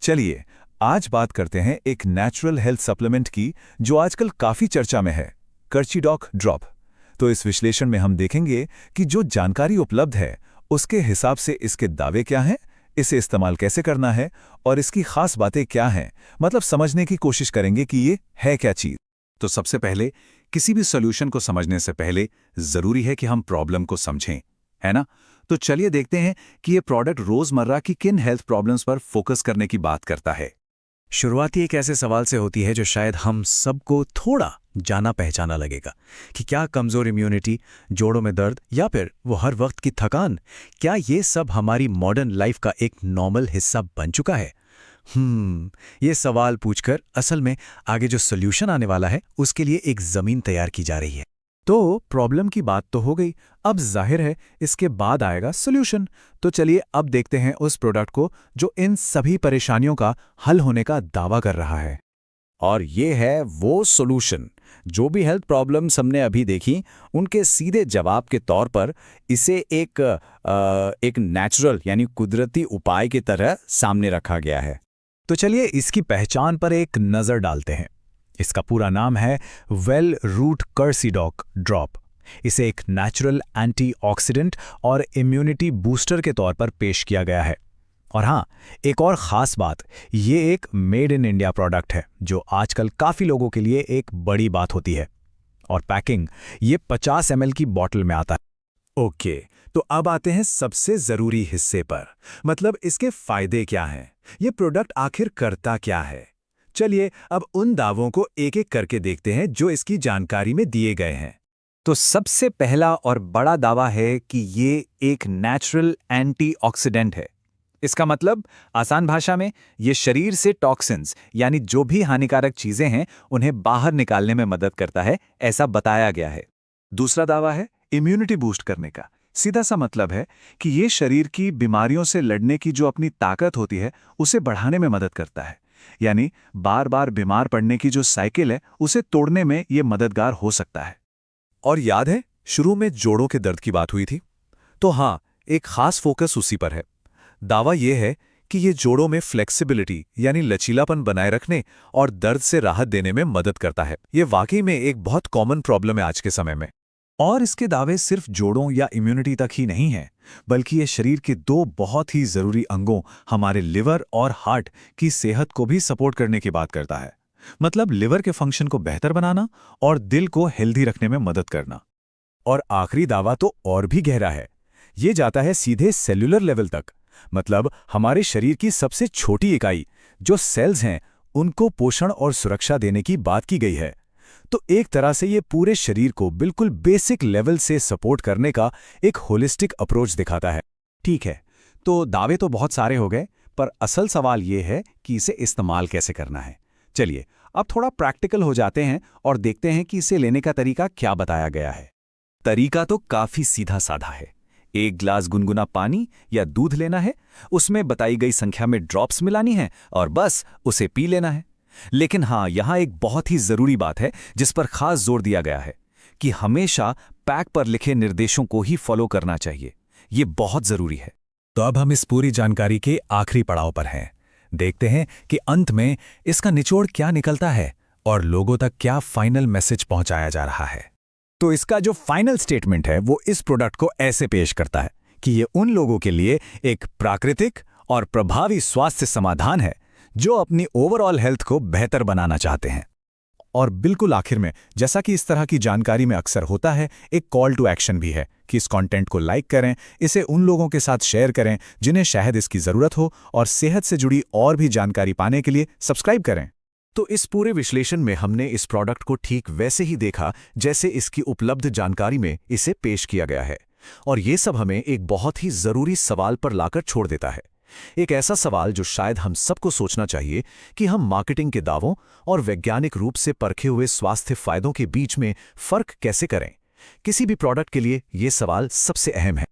चलिए आज बात करते हैं एक नेचुरल हेल्थ सप्लीमेंट की जो आजकल काफी चर्चा में है, कर्चीडॉक ड्रॉप। तो इस विश्लेषण में हम देखेंगे कि जो जानकारी उपलब्ध है उसके हिसाब से इसके दावे क्या हैं, इसे इस्तेमाल कैसे करना है और इसकी खास बातें क्या हैं, मतलब समझने की कोशिश करेंगे कि ये है क्या चीज। तो सबसे पहले किसी भी सॉल्यूशन को समझने से पहले जरूरी है कि हम प्रॉब्लम को समझें, है ना? तो चलिए देखते हैं कि ये प्रोडक्ट रोजमर्रा की किन हेल्थ प्रॉब्लम्स पर फोकस करने की बात करता है। शुरुआती एक ऐसे सवाल से होती है जो शायद हम सबको थोड़ा जाना पहचाना लगेगा कि क्या कमजोर इम्यूनिटी, जोड़ों में दर्द या फिर वो हर वक्त की थकान, क्या ये सब हमारी मॉडर्न लाइफ का एक नॉर्मल हिस्सा बन चुका है? ये सवाल पूछकर असल में आगे जो सॉल्यूशन आने वाला है उसके लिए एक जमीन तैयार की जा रही है। तो प्रॉब्लम की बात तो हो गई, अब जाहिर है इसके बाद आएगा सॉल्यूशन। तो चलिए अब देखते हैं उस प्रोडक्ट को जो इन सभी परेशानियों का हल होने का दावा कर रहा है। और ये है वो सॉल्यूशन। जो भी हेल्थ प्रॉब्लम्स हमने अभी देखी उनके सीधे जवाब के तौर पर इसे एक नेचुरल यानी कुदरती उपाय की तरह सामने रखा गया है। तो चलिए इसकी पहचान पर एक नज़र डालते हैं। इसका पूरा नाम है वेल रूट कर्सीडॉक ड्रॉप। इसे एक नेचुरल एंटीऑक्सीडेंट और इम्यूनिटी बूस्टर के तौर पर पेश किया गया है। और हाँ, एक और ख़ास बात, ये एक मेड इन इंडिया प्रोडक्ट है जो आजकल काफ़ी लोगों के लिए एक बड़ी बात होती है। और पैकिंग ये 50 ml की बॉटल में आता है। ओके, तो अब आते हैं सबसे ज़रूरी हिस्से पर, मतलब इसके फ़ायदे क्या हैं, ये प्रोडक्ट आखिर करता क्या है। चलिए अब उन दावों को एक एक करके देखते हैं जो इसकी जानकारी में दिए गए हैं। तो सबसे पहला और बड़ा दावा है कि ये एक नेचुरल एंटीऑक्सीडेंट है। इसका मतलब आसान भाषा में ये शरीर से टॉक्सिन्स यानी जो भी हानिकारक चीजें हैं उन्हें बाहर निकालने में मदद करता है, ऐसा बताया गया है। दूसरा दावा है इम्यूनिटी बूस्ट करने का। सीधा सा मतलब है कि ये शरीर की बीमारियों से लड़ने की जो अपनी ताकत होती है उसे बढ़ाने में मदद करता है, यानी बार बार बीमार पड़ने की जो साइकिल है उसे तोड़ने में ये मददगार हो सकता है। और याद है शुरू में जोड़ों के दर्द की बात हुई थी, तो हाँ, एक खास फोकस उसी पर है। दावा यह है कि ये जोड़ों में फ्लेक्सिबिलिटी यानी लचीलापन बनाए रखने और दर्द से राहत देने में मदद करता है। ये वाकई में एक बहुत कॉमन प्रॉब्लम है आज के समय में। और इसके दावे सिर्फ जोड़ों या इम्यूनिटी तक ही नहीं है, बल्कि ये शरीर के दो बहुत ही जरूरी अंगों हमारे लिवर और हार्ट की सेहत को भी सपोर्ट करने की बात करता है। मतलब लिवर के फंक्शन को बेहतर बनाना और दिल को हेल्दी रखने में मदद करना। और आखिरी दावा तो और भी गहरा है, ये जाता है सीधे सेल्यूलर लेवल तक। मतलब हमारे शरीर की सबसे छोटी इकाई जो सेल्स हैं उनको पोषण और सुरक्षा देने की बात की गई है। तो एक तरह से ये पूरे शरीर को बिल्कुल बेसिक लेवल से सपोर्ट करने का एक होलिस्टिक अप्रोच दिखाता है। ठीक है, तो दावे तो बहुत सारे हो गए, पर असल सवाल ये है कि इसे इस्तेमाल कैसे करना है। चलिए अब थोड़ा प्रैक्टिकल हो जाते हैं और देखते हैं कि इसे लेने का तरीका क्या बताया गया है। तरीका तो काफी सीधा साधा है। एक ग्लास गुनगुना पानी या दूध लेना है, उसमें बताई गई संख्या में ड्रॉप्स मिलानी है और बस उसे पी लेना है। लेकिन हाँ, यहाँ एक बहुत ही जरूरी बात है जिस पर खास जोर दिया गया है कि हमेशा पैक पर लिखे निर्देशों को ही फॉलो करना चाहिए। ये बहुत जरूरी है। तो अब हम इस पूरी जानकारी के आखिरी पड़ाव पर हैं। देखते हैं कि अंत में इसका निचोड़ क्या निकलता है और लोगों तक क्या फाइनल मैसेज पहुंचाया जा रहा है। तो इसका जो फाइनल स्टेटमेंट है वो इस प्रोडक्ट को ऐसे पेश करता है कि ये उन लोगों के लिए एक प्राकृतिक और प्रभावी स्वास्थ्य समाधान है जो अपनी ओवरऑल हेल्थ को बेहतर बनाना चाहते हैं। और बिल्कुल आखिर में, जैसा कि इस तरह की जानकारी में अक्सर होता है, एक कॉल टू एक्शन भी है कि इस कंटेंट को लाइक करें, इसे उन लोगों के साथ शेयर करें जिन्हें शायद इसकी ज़रूरत हो, और सेहत से जुड़ी और भी जानकारी पाने के लिए सब्सक्राइब करें। तो इस पूरे विश्लेषण में हमने इस प्रोडक्ट को ठीक वैसे ही देखा जैसे इसकी उपलब्ध जानकारी में इसे पेश किया गया है। और ये सब हमें एक बहुत ही ज़रूरी सवाल पर लाकर छोड़ देता है। एक ऐसा सवाल जो शायद हम सबको सोचना चाहिए कि हम मार्केटिंग के दावों और वैज्ञानिक रूप से परखे हुए स्वास्थ्य फायदों के बीच में फ़र्क कैसे करें। किसी भी प्रोडक्ट के लिए ये सवाल सबसे अहम है।